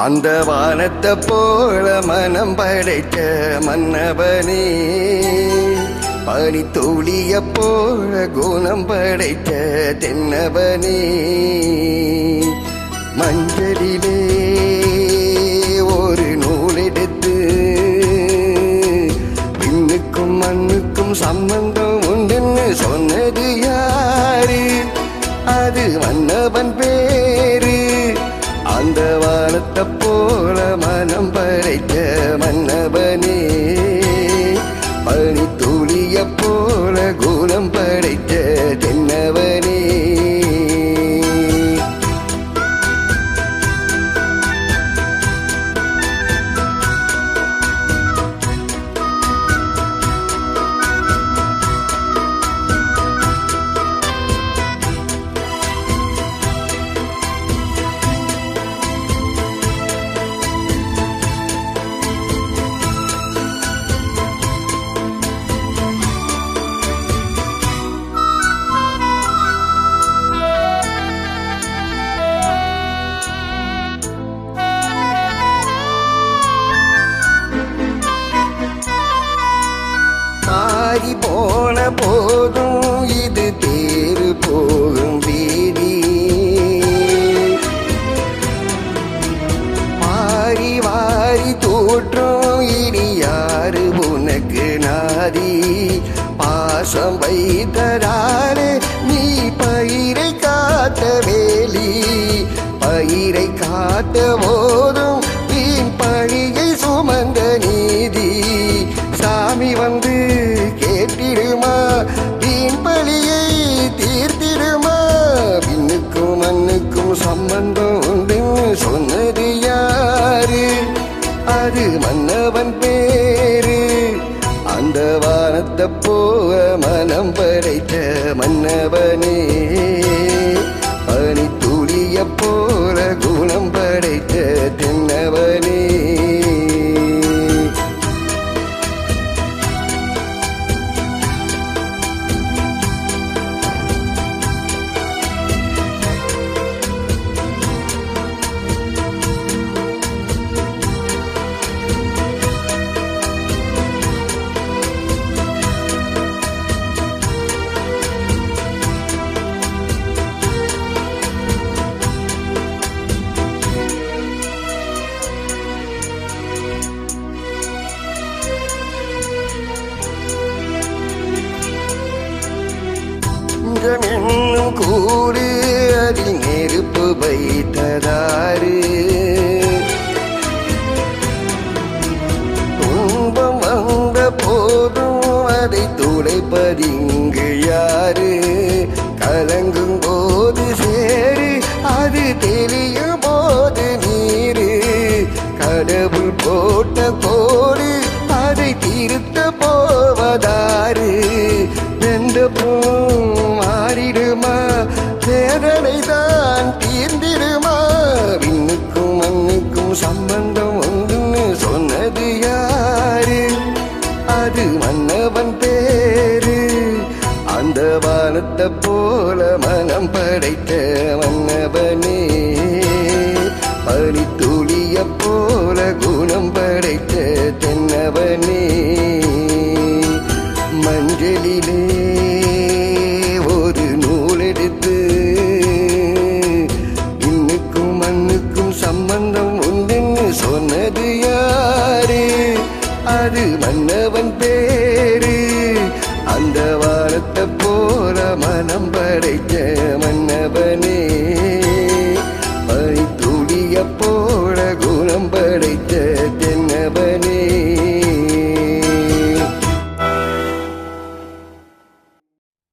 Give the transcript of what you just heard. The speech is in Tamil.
அந்த வானத்தை போல மனம் படைத்த மன்னவனே, பனி துளிய போல குணம் படைத்த தென்னவனே, மஞ்சளிலே ஒரு நூலெடுத்து விண்ணுக்கும் மண்ணுக்கும் சம்பந்தம் உண்டுன்னு சொன்னது யாரு? அது மன்னவன் பேரு. அந்த வானத்தை போல மனம் படைத்த மன்னவனே, பனி துளிய போல குணம் படைத்த தென்னவனே. மாறி போன போதும் இது தேறு போகும் வீதி, மாறி வாரி தூற்றும் இனி யாரு உனக்கு நாதி? பாசம் வைத்ததாலே நீ பயிரை காத்த வேலி, பயிரை காத்த போதும் வீண் பழியை சுமந்த நீதி. சாமி வந்து கேட்டிடுமா, வீண் பழியை தீர்த்திடுமா? விண்ணுக்கும் மண்ணுக்கும் சம்பந்தம் உண்டுன்னு சொன்னது யாரு? அது மன்னவன் பேரு. அந்த வானத்தை போல மனம் படைத்த மன்னவனே, பனி துளிய போல குணம் படைத்த தென்னவனே. என்னும் கூறு அதில் நெருப்பு வைத்ததாறு? துன்பம் வந்த போதும் அதை துளைப்பதிங்கு யாரு? கலங்கும் போது சேரு, அது தெளியும் போது நீரு. கடவுள் போட்ட கோடு அதை திருத்த போவதாரு? வெந்த மாறிடுமா, வேதனை தான் தீர்ந்திடுமா? விண்ணுக்கும் மண்ணுக்கும் சம்பந்தம் ஒன்றுன்னு சொன்னது யாரு? அது மன்னவன் பேரு. அந்த வானத்தை போல மனம் படைத்த மன்னவனே, பனி துளிய போல குணம் படைத்த தென்னவனே, மஞ்சளிலே ஒரு நூலெடுத்து இன்னுக்கும் மண்ணுக்கும் சம்பந்தம் உண்டுன்னு சொன்னது யாரு? அது மன்னவன் பேரு. அந்த வானத்தை போல மனம் படைத்த மன்னவனே, பனி துளிய போல குணம் படைத்த